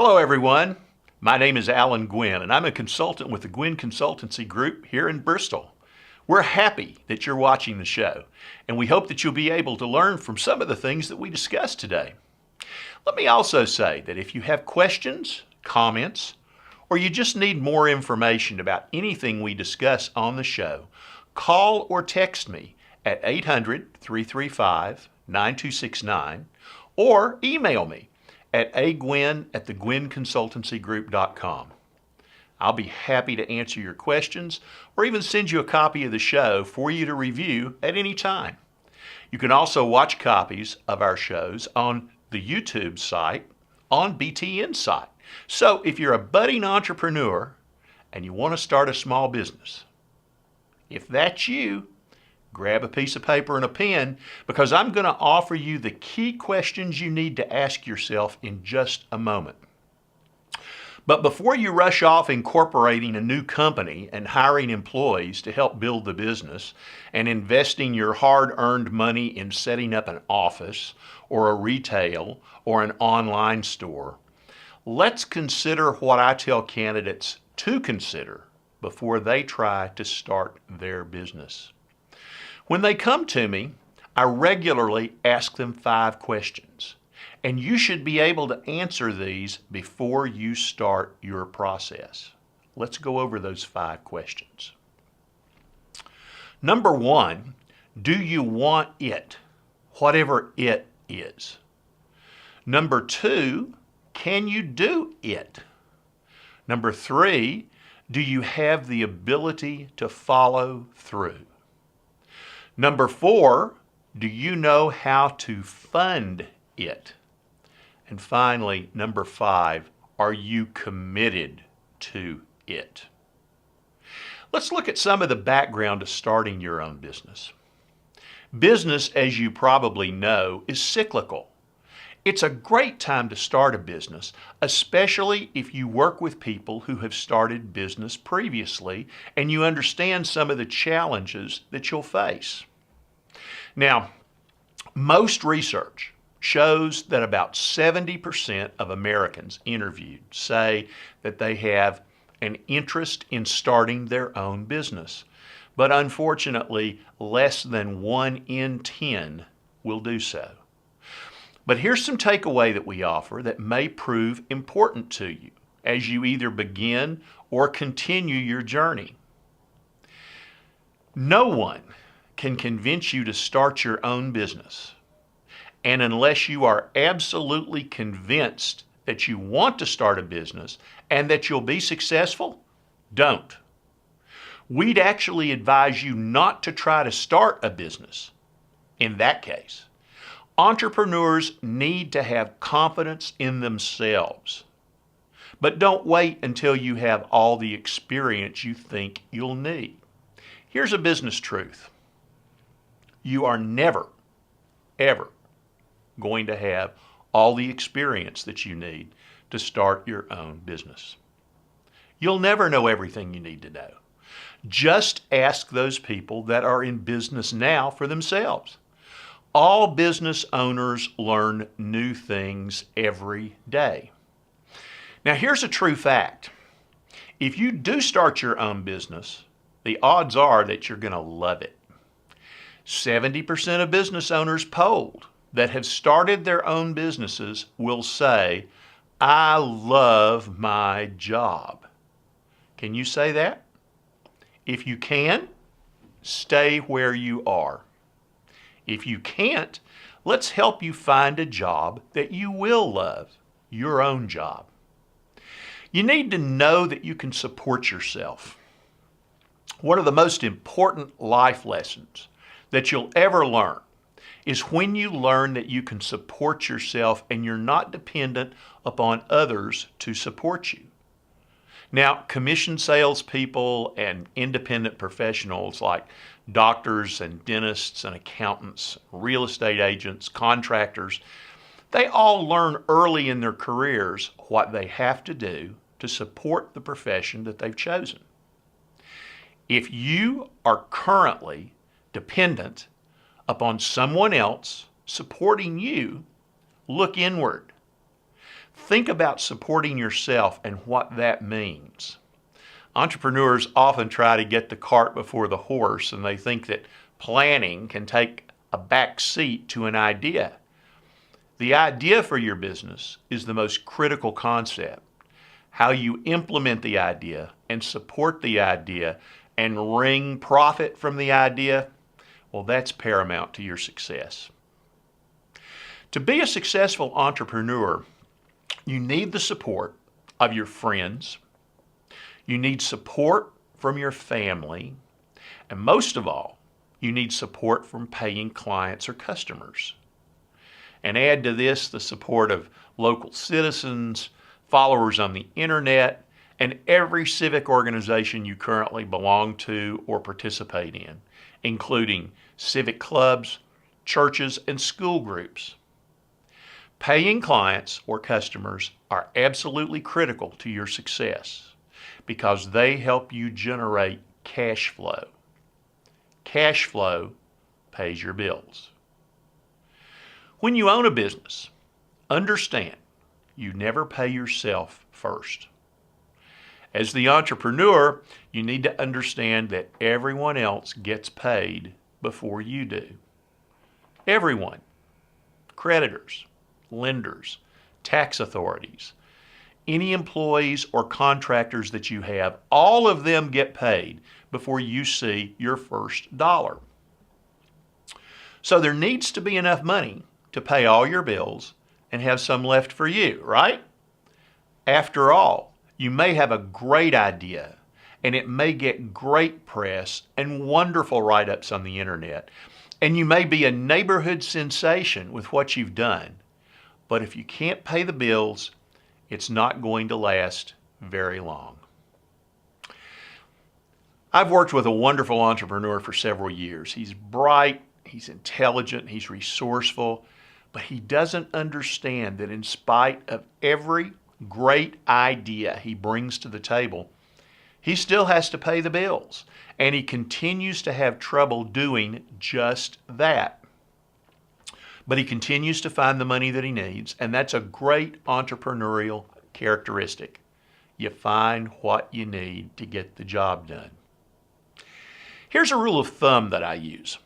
Hello everyone, my name is Alan Gwynn and I'm a consultant with the Gwynn Consultancy Group here in Bristol. We're happy that you're watching the show and we hope that you'll be able to learn from some of the things that we discussed today. Let me also say that if you have questions, comments, or you just need more information about anything we discuss on the show, call or text me at 800-335-9269 or email me at agwynn@thegwynnconsultancygroup.com. I'll be happy to answer your questions or even send you a copy of the show for you to review at any time. You can also watch copies of our shows on the YouTube site, on BT Insight. So if you're a budding entrepreneur and you want to start a small business, if that's you, grab a piece of paper and a pen because I'm going to offer you the key questions you need to ask yourself in just a moment. But before you rush off incorporating a new company and hiring employees to help build the business and investing your hard-earned money in setting up an office or a retail or an online store, let's consider what I tell candidates to consider before they try to start their business. When they come to me, I regularly ask them 5 questions, and you should be able to answer these before you start your process. Let's go over those 5 questions. Number 1, do you want it, whatever it is? Number 2, can you do it? Number 3, do you have the ability to follow through? Number 4, do you know how to fund it? And finally, number 5, are you committed to it? Let's look at some of the background to starting your own business. Business, as you probably know, is cyclical. It's a great time to start a business, especially if you work with people who have started business previously and you understand some of the challenges that you'll face. Now, most research shows that about 70% of Americans interviewed say that they have an interest in starting their own business, but unfortunately, less than 1 in 10 will do so. But here's some takeaway that we offer that may prove important to you as you either begin or continue your journey. No one can convince you to start your own business, and unless you are absolutely convinced that you want to start a business and that you'll be successful, don't. We'd actually advise you not to try to start a business in that case. Entrepreneurs need to have confidence in themselves. But don't wait until you have all the experience you think you'll need. Here's a business truth. You are never, ever going to have all the experience that you need to start your own business. You'll never know everything you need to know. Just ask those people that are in business now for themselves. All business owners learn new things every day. Now here's a true fact. If you do start your own business, the odds are that you're going to love it. 70% of business owners polled that have started their own businesses will say, I love my job. Can you say that? If you can, stay where you are. If you can't, let's help you find a job that you will love, your own job. You need to know that you can support yourself. One of the most important life lessons that you'll ever learn is when you learn that you can support yourself and you're not dependent upon others to support you. Now, commission salespeople and independent professionals like doctors and dentists and accountants, real estate agents, contractors, they all learn early in their careers what they have to do to support the profession that they've chosen. If you are currently dependent upon someone else supporting you, look inward. Think about supporting yourself and what that means. Entrepreneurs often try to get the cart before the horse, and they think that planning can take a back seat to an idea. The idea for your business is the most critical concept. How you implement the idea and support the idea and wring profit from the idea, well, that's paramount to your success. To be a successful entrepreneur, you need the support of your friends. You need support from your family. And most of all, you need support from paying clients or customers. And add to this the support of local citizens, followers on the internet, and every civic organization you currently belong to or participate in, including civic clubs, churches, and school groups. Paying clients or customers are absolutely critical to your success because they help you generate cash flow. Cash flow pays your bills. When you own a business, understand you never pay yourself first. As the entrepreneur, you need to understand that everyone else gets paid before you do. Everyone. Creditors, lenders, tax authorities, any employees or contractors that you have, all of them get paid before you see your first dollar. So there needs to be enough money to pay all your bills and have some left for you, right? After all, you may have a great idea and it may get great press and wonderful write-ups on the internet, and you may be a neighborhood sensation with what you've done. But if you can't pay the bills, it's not going to last very long. I've worked with a wonderful entrepreneur for several years. He's bright, he's intelligent, he's resourceful, but he doesn't understand that in spite of every great idea he brings to the table, he still has to pay the bills, and he continues to have trouble doing just that. But he continues to find the money that he needs, and that's a great entrepreneurial characteristic. You find what you need to get the job done. Here's a rule of thumb that I use.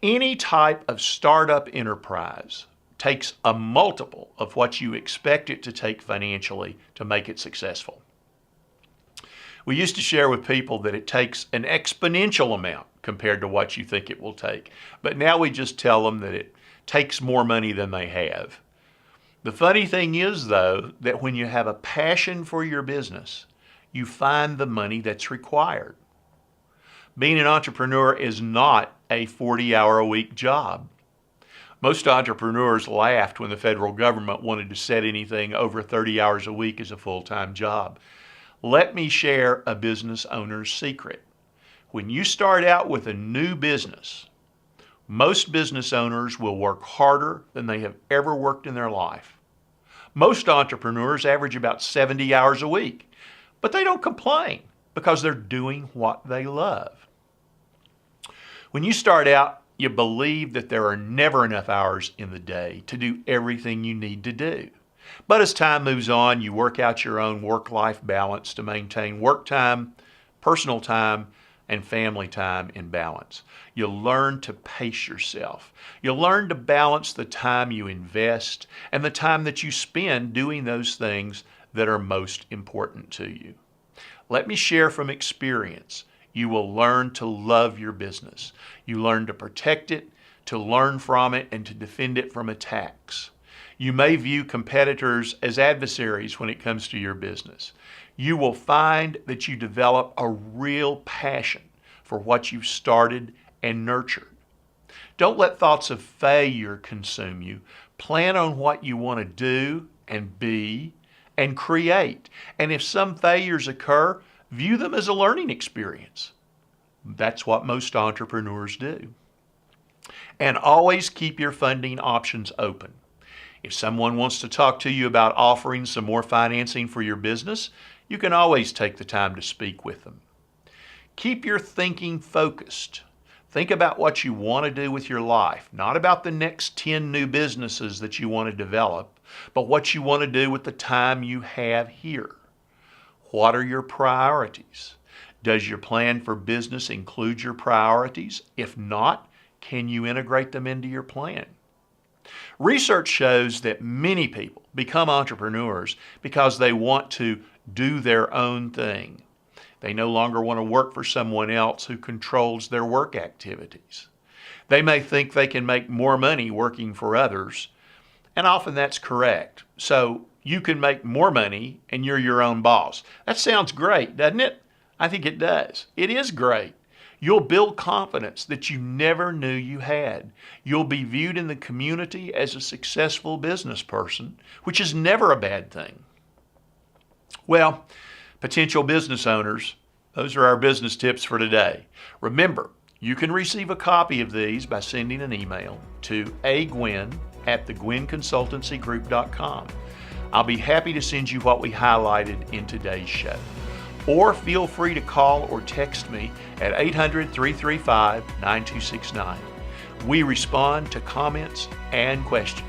Any type of startup enterprise takes a multiple of what you expect it to take financially to make it successful. We used to share with people that it takes an exponential amount compared to what you think it will take, but now we just tell them that it takes more money than they have. The funny thing is, though, that when you have a passion for your business, you find the money that's required. Being an entrepreneur is not a 40-hour-a-week job. Most entrepreneurs laughed when the federal government wanted to set anything over 30 hours a week as a full-time job. Let me share a business owner's secret. When you start out with a new business, most business owners will work harder than they have ever worked in their life. Most entrepreneurs average about 70 hours a week, but they don't complain because they're doing what they love. When you start out, you believe that there are never enough hours in the day to do everything you need to do. But as time moves on, you work out your own work-life balance to maintain work time, personal time, and family time in balance. You'll learn to pace yourself. You'll learn to balance the time you invest and the time that you spend doing those things that are most important to you. Let me share from experience. You will learn to love your business. You learn to protect it, to learn from it, and to defend it from attacks. You may view competitors as adversaries when it comes to your business. You will find that you develop a real passion for what you've started and nurtured. Don't let thoughts of failure consume you. Plan on what you want to do and be and create. And if some failures occur, view them as a learning experience. That's what most entrepreneurs do. And always keep your funding options open. If someone wants to talk to you about offering some more financing for your business, you can always take the time to speak with them. Keep your thinking focused. Think about what you want to do with your life, not about the next 10 new businesses that you want to develop but what you want to do with the time you have here. What are your priorities? Does your plan for business include your priorities? If not, can you integrate them into your plan? Research shows that many people become entrepreneurs because they want to do their own thing. They no longer want to work for someone else who controls their work activities. They may think they can make more money working for others, and often that's correct. So you can make more money and you're your own boss. That sounds great, doesn't it? I think it does. It is great. You'll build confidence that you never knew you had. You'll be viewed in the community as a successful business person, which is never a bad thing. Well, potential business owners, those are our business tips for today. Remember, you can receive a copy of these by sending an email to agwin@thegwinconsultancygroup.com. I'll be happy to send you what we highlighted in today's show. Or feel free to call or text me at 800-335-9269. We respond to comments and questions.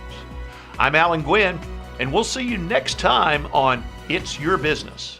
I'm Alan Gwin, and we'll see you next time on It's Your Business.